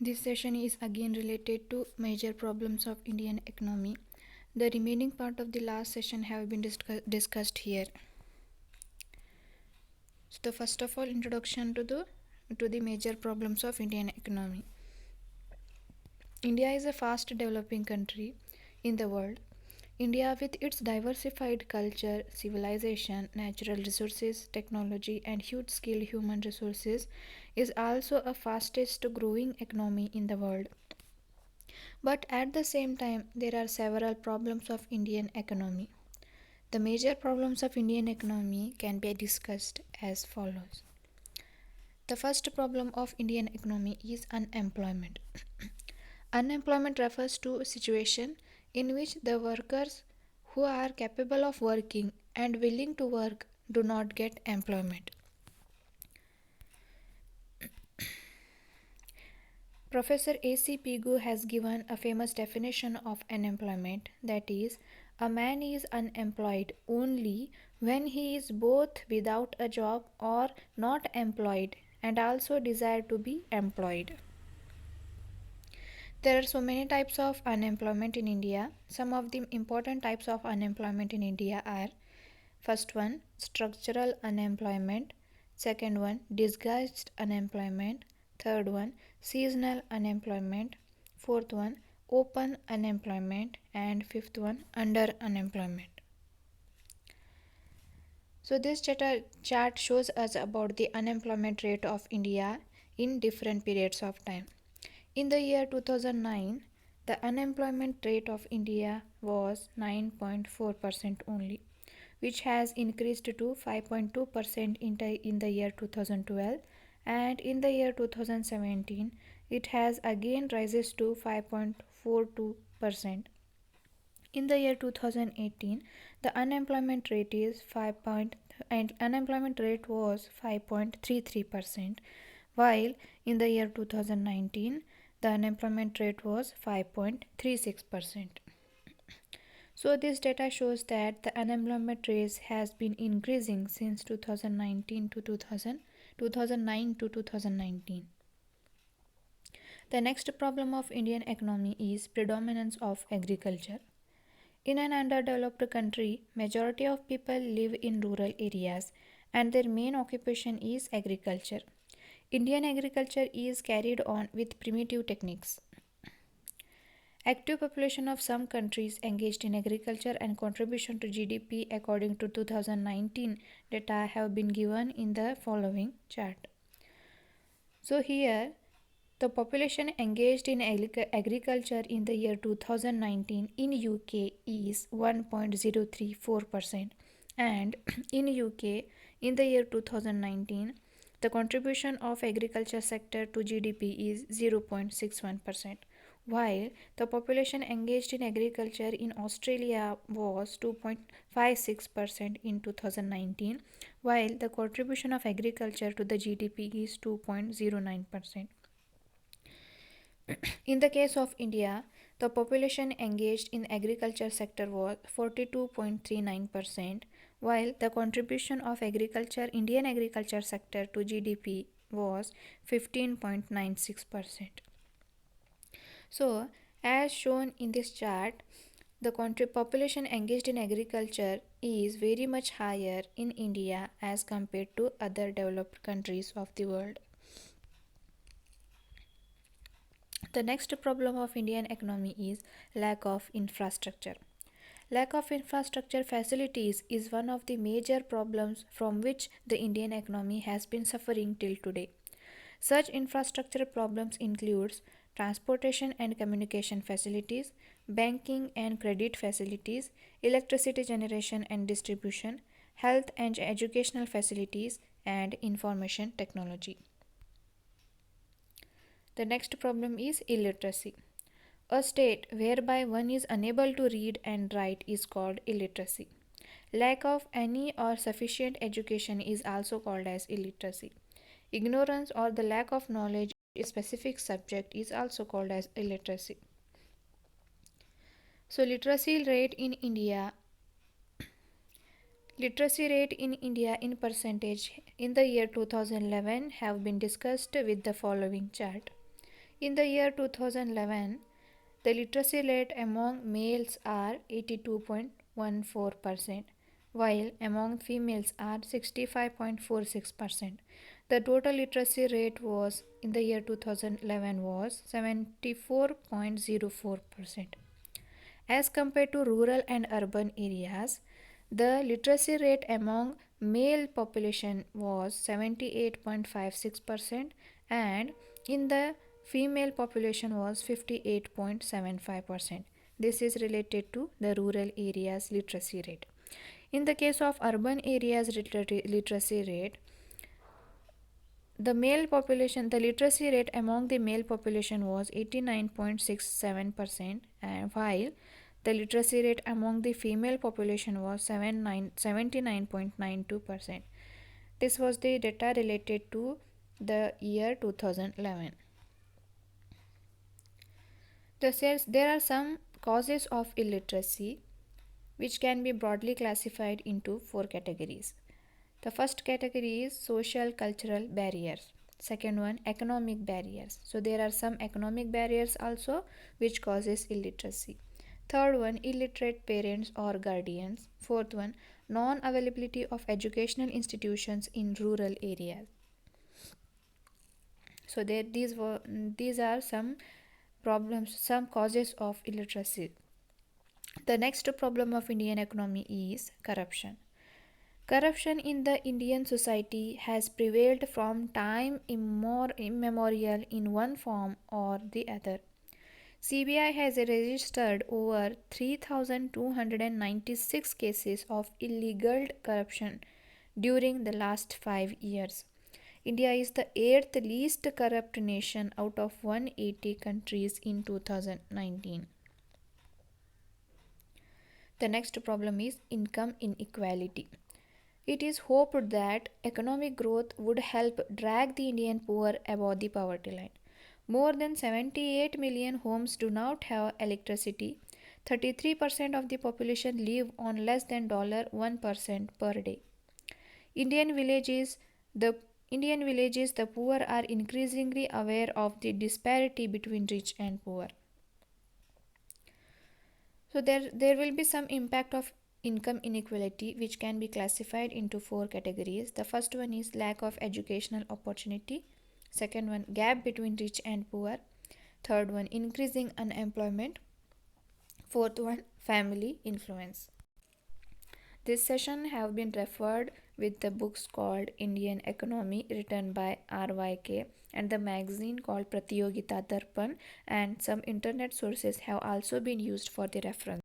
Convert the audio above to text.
This session is again related to major problems of Indian economy. The remaining part of the last session have been discussed here. So the first of all, introduction to the major problems of Indian economy. India is a fast developing country in the world. India, with its diversified culture, civilization, natural resources, technology, and huge skilled human resources, is also a fastest growing economy in the world. But at the same time, there are several problems of Indian economy. The major problems of Indian economy can be discussed as follows. The first problem of Indian economy is unemployment. Unemployment refers to a situation in which the workers who are capable of working and willing to work do not get employment. Professor A.C. Pigu has given a famous definition of unemployment, that is, a man is unemployed only when he is both without a job or not employed and also desire to be employed. There are so many types of unemployment in India. Some of the important types of unemployment in India are: first one, structural unemployment; second one, disguised unemployment; third one, seasonal unemployment; fourth one, open unemployment; and fifth one, under unemployment. So this chart shows us about the unemployment rate of India in different periods of time. In the year 2009, the unemployment rate of India was 9.4% only, which has increased to 5.2% in the year 2012, and in the year 2017 it has again rises to 5.42%. In the year 2018, the unemployment rate was 5.33%, while in the year 2019 the unemployment rate was 5.36%. So this data shows that the unemployment rate has been increasing since 2009 to 2019. The next problem of Indian economy is predominance of agriculture. In an underdeveloped country, majority of people live in rural areas and their main occupation is agriculture. Indian agriculture is carried on with primitive techniques. Active population of some countries engaged in agriculture and contribution to GDP according to 2019 data have been given in the following chart. So here the population engaged in agriculture in the year 2019 in UK is 1.034%, and in UK in the year 2019 the contribution of agriculture sector to GDP is 0.61%, while the population engaged in agriculture in Australia was 2.56% in 2019, while the contribution of agriculture to the GDP is 2.09%. In the case of India, the population engaged in agriculture sector was 42.39%, while the contribution of Indian agriculture sector to GDP was 15.96%. So, as shown in this chart, the population engaged in agriculture is very much higher in India as compared to other developed countries of the world. The next problem of Indian economy is lack of infrastructure. Lack of infrastructure facilities is one of the major problems from which the Indian economy has been suffering till today. Such infrastructure problems includes transportation and communication facilities, banking and credit facilities, electricity generation and distribution, health and educational facilities, and information technology. The next problem is illiteracy. A state whereby one is unable to read and write is called illiteracy. Lack of any or sufficient education is also called as illiteracy. Ignorance or the lack of knowledge in a specific subject is also called as illiteracy. So literacy rate in India in percentage in the year 2011 have been discussed with the following chart. In the year 2011, the literacy rate among males are 82.14%, while among females are 65.46%. The total literacy rate was in the year 2011 was 74.04%. As compared to rural and urban areas, the literacy rate among male population was 78.56% and in the female population was 58.75%. This is related to the rural areas literacy rate. In the case of urban areas literacy rate, the literacy rate among the male population was 89.67%, and while the literacy rate among the female population was 79.92%. This was the data related to the year 2011. There are some causes of illiteracy which can be broadly classified into four categories. The first category is social cultural barriers. Second one, economic barriers. So there are some economic barriers also which causes illiteracy. Third one, illiterate parents or guardians. Fourth one, non-availability of educational institutions in rural areas. So these are some problems, some causes of illiteracy. The next problem of Indian economy is corruption. Corruption in the Indian society has prevailed from time immemorial in one form or the other. CBI has registered over 3,296 cases of illegal corruption during the last 5 years. India is the 8th least corrupt nation out of 180 countries in 2019. The next problem is income inequality. It is hoped that economic growth would help drag the Indian poor above the poverty line. More than 78 million homes do not have electricity. 33% of the population live on less than $1 per day. Indian villages, the poor are increasingly aware of the disparity between rich and poor. So there will be some impact of income inequality which can be classified into four categories. The first one is lack of educational opportunity. Second one, gap between rich and poor. Third one, increasing unemployment. Fourth one, family influence. This session have been referred with the books called Indian Economy written by RYK and the magazine called Pratiyogita Darpan, and some internet sources have also been used for the reference.